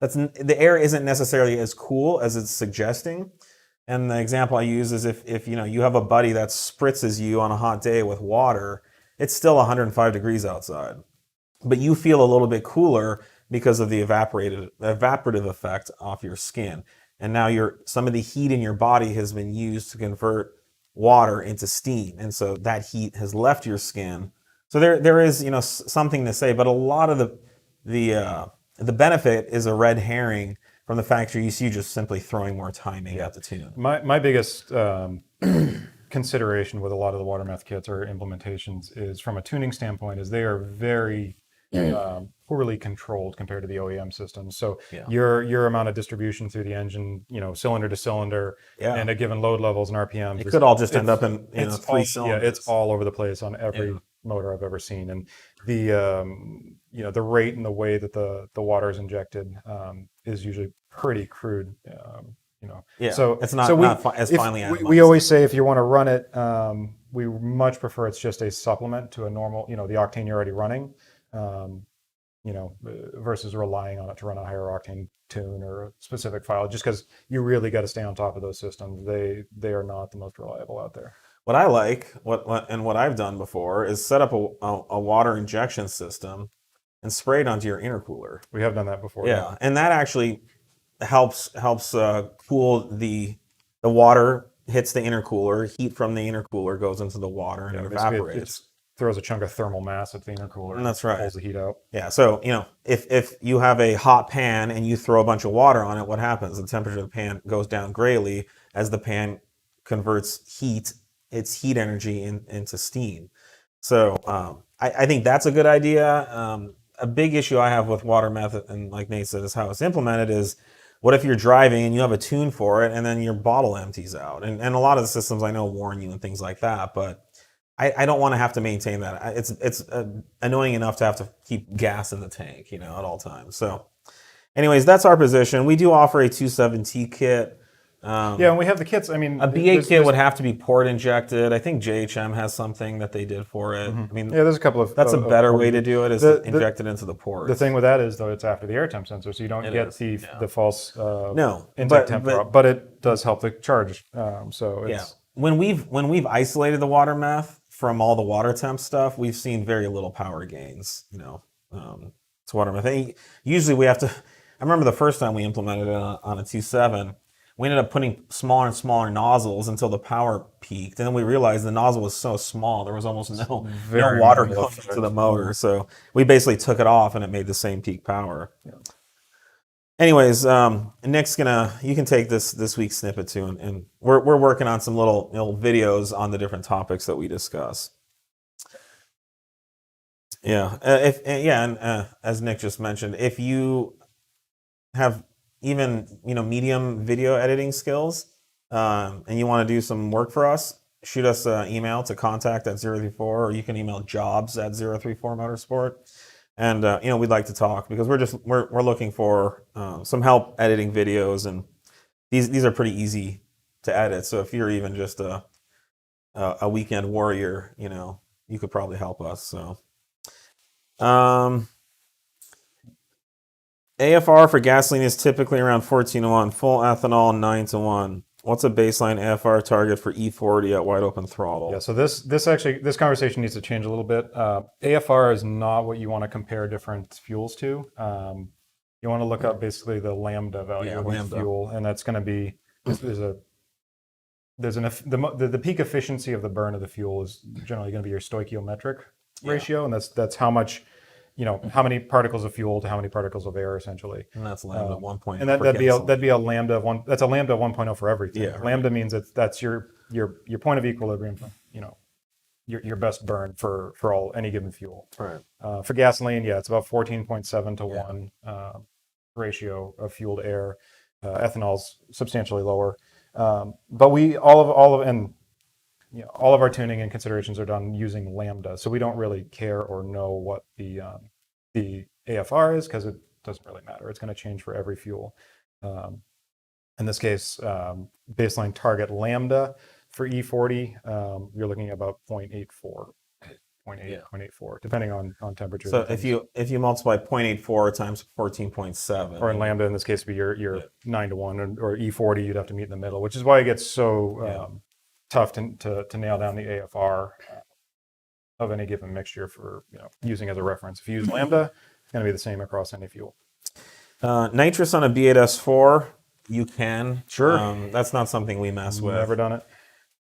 The air isn't necessarily as cool as it's suggesting. And the example I use is if you have a buddy that spritzes you on a hot day with water, it's still 105 degrees outside, but you feel a little bit cooler because of the evaporative effect off your skin. And now some of the heat in your body has been used to convert water into steam, and so that heat has left your skin. So there is something to say, but a lot of the benefit is a red herring from the factory ECU just simply throwing more timing at the tune. My biggest consideration with a lot of the water meth kits or implementations is from a tuning standpoint is they are very poorly controlled compared to the OEM systems. So your amount of distribution through the engine, cylinder to cylinder, and at given load levels and RPMs, it could all just end up in 3 cylinders. Yeah, it's all over the place on every motor I've ever seen, and the rate and the way that the water is injected is usually pretty crude. So it's not as finely analyzed. We always say if you want to run it, we much prefer it's just a supplement to a normal, the octane you're already running. versus relying on it to run a higher octane tune or a specific file, just because you really got to stay on top of those systems. They are not the most reliable out there. What I like, what I've done before is set up a water injection system and spray it onto your intercooler. We have done that before. Yeah, and that actually helps cool the water, hits the intercooler, heat from the intercooler goes into the water and it basically evaporates. It throws a chunk of thermal mass at the intercooler. And that's right. Pulls the heat out. Yeah, so if you have a hot pan and you throw a bunch of water on it, what happens? The temperature of the pan goes down greatly as the pan converts its heat energy into steam. So I think that's a good idea. A big issue I have with water method, and like Nate said, is how it's implemented is, what if you're driving and you have a tune for it and then your bottle empties out? And a lot of the systems I know warn you and things like that, but I don't want to have to maintain that. It's annoying enough to have to keep gas in the tank, at all times. So anyways, that's our position. We do offer a 2.7T kit. And we have the kits. I mean, A B8 kit would have to be port injected. I think JHM has something that they did for it. I mean, there's a couple of. that's a better way to do it, is to inject it into the port. The thing with that is, though, it's after the air temp sensor, so you don't get the false intake temp drop, but it does help the charge. So it's when we've isolated the water meth from all the water temp stuff, we've seen very little power gains. It's water meth. Usually we have to. I remember the first time we implemented it on a 2.7. We ended up putting smaller and smaller nozzles until the power peaked, and then we realized the nozzle was so small there was almost no water going into the motor. So we basically took it off, and it made the same peak power. Yeah. Anyways, Nick's you can take this week's snippet too, and we're working on some little videos on the different topics that we discuss. Yeah, as Nick just mentioned, if you have even medium video editing skills, and you want to do some work for us, shoot us an email to contact@034, or you can email jobs@034motorsport, and we'd like to talk, because we're looking for some help editing videos, and these are pretty easy to edit. So if you're even just a weekend warrior, you could probably help us. So AFR for gasoline is typically around 14:1. Full ethanol, 9:1. What's a baseline AFR target for E40 at wide open throttle? Yeah, so this conversation needs to change a little bit. AFR is not what you want to compare different fuels to. You want to look up basically the lambda value of each fuel, and that's going to be the peak efficiency of the burn of the fuel is generally going to be your stoichiometric ratio, and that's how much. How many particles of fuel to how many particles of air, essentially. And that's lambda 1.0. And that'd be a lambda of one. That's a lambda 1.0 for everything. Yeah, right. Lambda means that's your point of equilibrium. Your best burn for any given fuel. Right. For gasoline, it's about 14.7 to 1 ratio of fuel to air. Ethanol's substantially lower. But all of our tuning and considerations are done using lambda, so we don't really care or know what the AFR is, because it doesn't really matter. It's going to change for every fuel. In this case, baseline target lambda for E40, you're looking at about 0.84, 0.84, depending on temperature. So if you multiply 0.84 times 14.7, or in lambda, in this case, would be your 9:1, or E40, you'd have to meet in the middle, which is why it gets so tough to nail down the AFR of any given mixture for using as a reference. If you use lambda, it's going to be the same across any fuel. Nitrous on a B8S4, you can. Sure. That's not something we mess with. Never done it.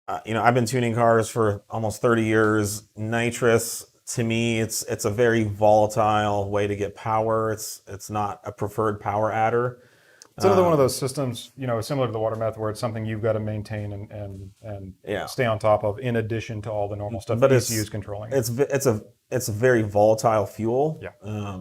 I've been tuning cars for almost 30 years. Nitrous, to me, it's a very volatile way to get power. It's not a preferred power adder. It's another one of those systems, similar to the water method, where it's something you've got to maintain and stay on top of, in addition to all the normal stuff but ECU is controlling. It's a very volatile fuel. Yeah.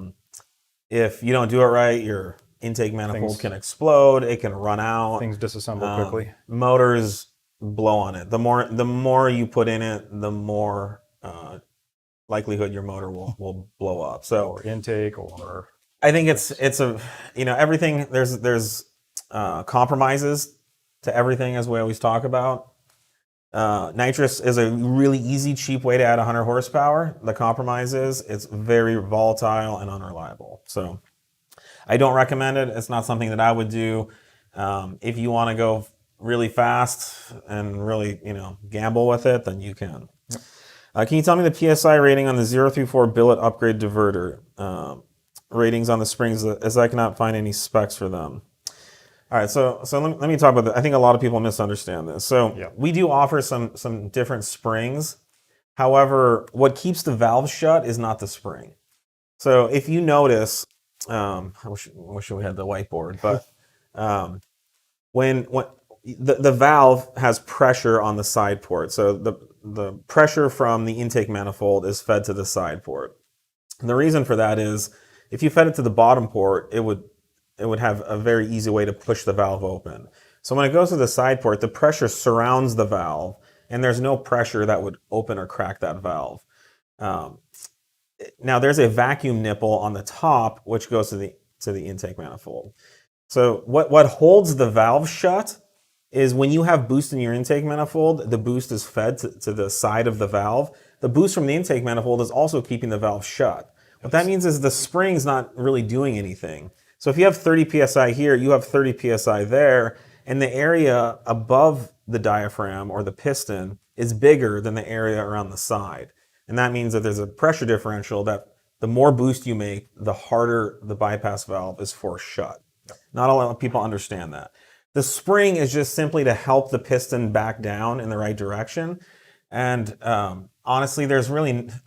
If you don't do it right, your intake manifold can explode. It can run out. Things disassemble quickly. Motors blow on it. The more you put in it, the more likelihood your motor will blow up. So or intake, or I think it's everything. There's compromises to everything, as we always talk about. Nitrous is a really easy, cheap way to add 100 horsepower. The compromise is it's very volatile and unreliable. So I don't recommend it. It's not something that I would do. If you want to go really fast and really, gamble with it, then you can. Can you tell me the PSI rating on the 034 billet upgrade diverter? Ratings on the springs, as I cannot find any specs for them. All right, so let me talk about that. I think a lot of people misunderstand this. So Yeah. we do offer some different springs. However, what keeps the valve shut is not the spring. So if you notice, I wish we had the whiteboard, but when the valve has pressure on the side port, so the pressure from the intake manifold is fed to the side port. And the reason for that is if you fed it to the bottom port, it would have a very easy way to push the valve open. So when it goes to the side port, the pressure surrounds the valve, and there's no pressure that would open or crack that valve. Now there's a vacuum nipple on the top, which goes to the intake manifold. So what holds the valve shut is when you have boost in your intake manifold, the boost is fed to the side of the valve. The boost from the intake manifold is also keeping the valve shut. What that means is the spring's not really doing anything. So if you have 30 psi here, you have 30 psi there, and the area above the diaphragm or the piston is bigger than the area around the side. And that means that there's a pressure differential that the more boost you make, the harder the bypass valve is forced shut. Not a lot of people understand that. The spring is just simply to help the piston back down in the right direction. And honestly,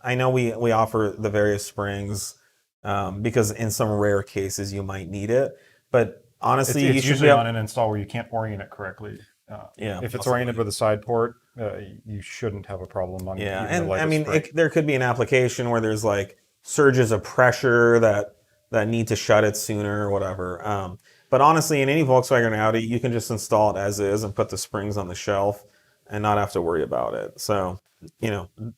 I know we offer the various springs because in some rare cases you might need it. But honestly, It's you should usually be on an install where you can't orient it correctly. Yeah, if it's possibly. oriented with a side port, you shouldn't have a problem on Yeah, even the and lightest I mean, spring. there could be an application where there's like surges of pressure that need to shut it sooner or whatever. But honestly, in any Volkswagen or Audi, you can just install it as is and put the springs on the shelf and not have to worry about it. So,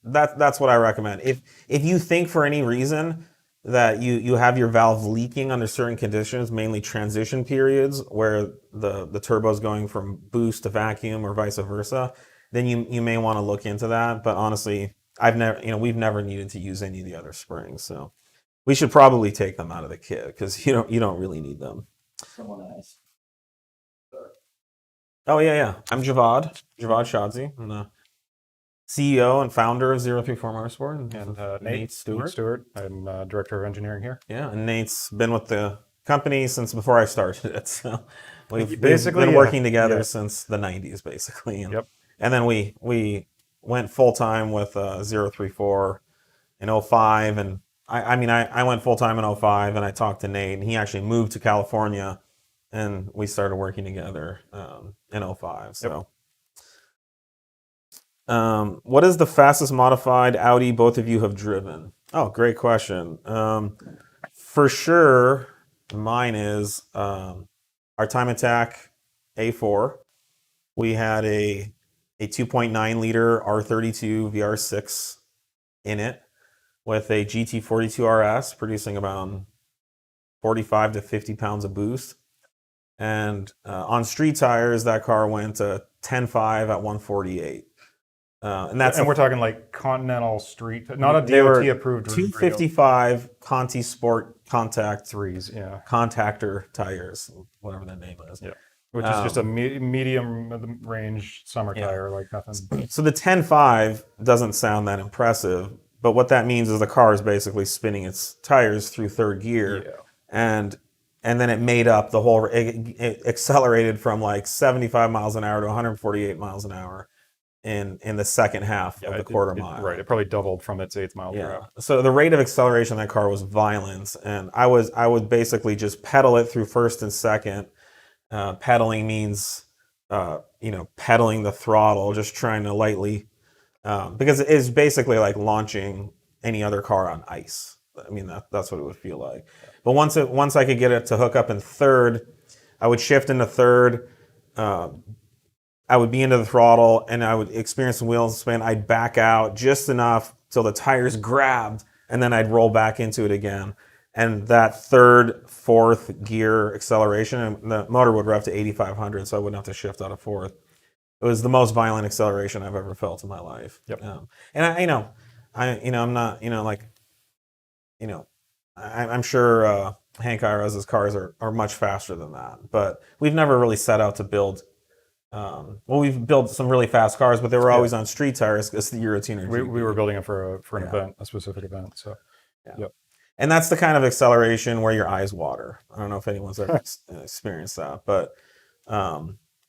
that's what I recommend. If you think for any reason that you have your valve leaking under certain conditions, mainly transition periods where the turbo is going from boost to vacuum or vice versa, then you may want to look into that. But honestly, we've never needed to use any of the other springs, so we should probably take them out of the kit because you don't really need them. Someone asked. Oh yeah. I'm Javad Shadzi. I'm the CEO and founder of 034 Motorsport, And Nate Stewart. I'm director of engineering here. Yeah, and Nate's been with the company since before I started it. So we've Basically, been working together yeah. since the 90s, basically. And, Yep. and then we went full time with 034 in 05. And I went full time in 05 and I talked to Nate, and he actually moved to California and we started working together in 05. So. What is the fastest modified Audi both of you have driven? Oh, great question. For sure, mine is our Time Attack A4. We had a 2.9 liter R32 VR6 in it with a GT42 RS producing about 45 to 50 pounds of boost. And on street tires, that car went to 10.5 at 148. And we're talking like Continental Street, not a they were DOT approved. 255 Conti Sport Contact threes, yeah, contactor tires, whatever that name is. Yeah. Which is just a medium range summer tire, like nothing. So the 10.5 doesn't sound that impressive, but what that means is the car is basically spinning its tires through third gear, Yeah. and then it made up the whole. It accelerated from like 75 miles an hour to 148 miles an hour in the second half of the quarter mile. Right, it probably doubled from its 8th mile per Yeah. hour. So the rate of acceleration of that car was violent, and I would basically just pedal it through first and second. Pedaling means pedaling the throttle, just trying to lightly, because it is basically like launching any other car on ice. I mean that's what it would feel like. But once I could get it to hook up in third, I would shift into third. I would be into the throttle and I would experience some wheel spin. I'd back out just enough till the tires grabbed, and then I'd roll back into it again. And that third, fourth gear acceleration, and the motor would rev to 8,500, so I wouldn't have to shift out of fourth. It was the most violent acceleration I've ever felt in my life. Yep. And I'm not, I'm sure Hank Iraz's cars are much faster than that, but we've never really set out to build. We've built some really fast cars, but they were always on street tires. It's the Eurotuner. We were building it for an Yeah. event, a specific event. So, yep. And that's the kind of acceleration where your eyes water. I don't know if anyone's ever experienced that, but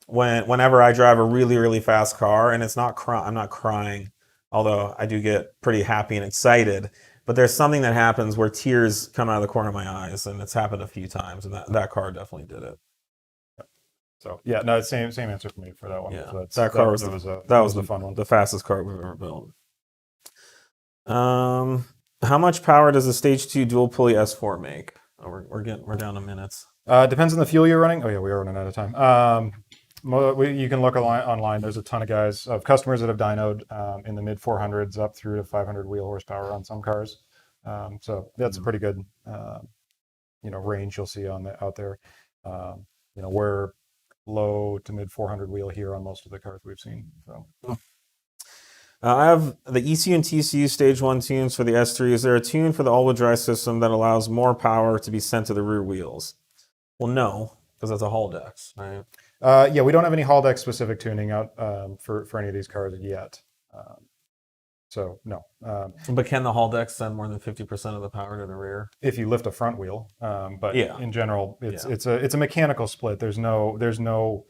whenever I drive a really, really fast car, and it's not I'm not crying, although I do get pretty happy and excited, but there's something that happens where tears come out of the corner of my eyes, and it's happened a few times, and that car definitely did it. So yeah, no, same answer for me for that one. Yeah. So That car was the fun one. The fastest car we've ever built. How much power does a stage 2 dual pulley S4 make? Oh, we're down to minutes. Depends on the fuel you're running. Oh yeah, we are running out of time. You can look online. There's a ton of customers that have dynoed in the mid 400s up through to 500 wheel horsepower on some cars. So that's a pretty good, range you'll see out there. We're low to mid 400 wheel here on most of the cars we've seen. So. I have the ECU and TCU stage 1 tunes for the S3. Is there a tune for the all-wheel drive system that allows more power to be sent to the rear wheels? Well, no, because that's a Haldex, right? Yeah, we don't have any Haldex specific tuning out for any of these cars yet. So no. But can the Haldex send more than 50% of the power to the rear? If you lift a front wheel, but Yeah. in general, it's a mechanical split. There's no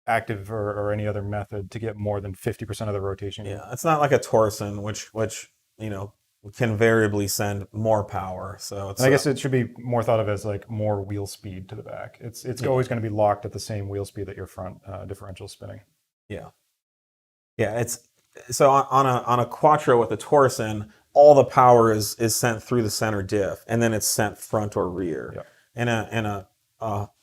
active or any other method to get more than 50% of the rotation. Yeah, it's not like a Torsen, which can variably send more power. So it's, I guess it should be more thought of as like more wheel speed to the back. It's always going to be locked at the same wheel speed that your front differential is spinning. Yeah. It's so on a Quattro with a Torsen, all the power is sent through the center diff, and then it's sent front or rear. Yeah. In a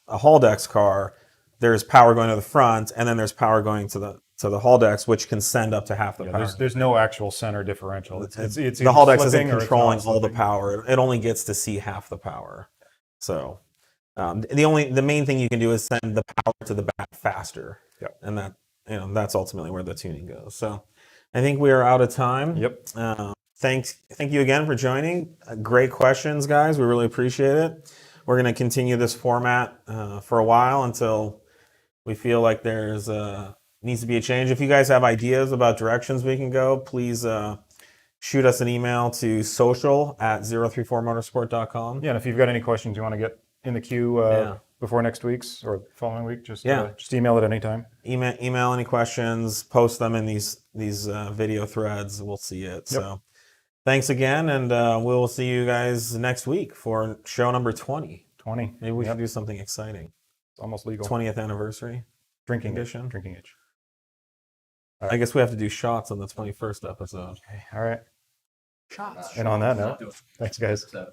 Haldex car, there's power going to the front, and then there's power going to the Haldex, which can send up to half the power. There's no actual center differential. It's the either Haldex isn't slipping or it's controlling not all the slipping. power. It only gets to see half the power. So the main thing you can do is send the power to the back faster. Yep. And that's ultimately where the tuning goes. So I think we are out of time. Yep. Thank you again for joining. Great questions, guys. We really appreciate it. We're going to continue this format for a while until we feel like there's needs to be a change. If you guys have ideas about directions we can go, please shoot us an email to social@034motorsport.com. Yeah, and if you've got any questions you want to get in the queue before next week's or following week, just email at any time. Email any questions, post them in these video threads. We'll see it. Yep. So thanks again, and we'll see you guys next week for show number 20. 20. Maybe we should do something exciting. It's almost legal. 20th anniversary. Drinking edition. Drinking age. I guess we have to do shots on the 21st episode. Okay. All right. Shots. And on that Not note, doing- thanks, guys. So-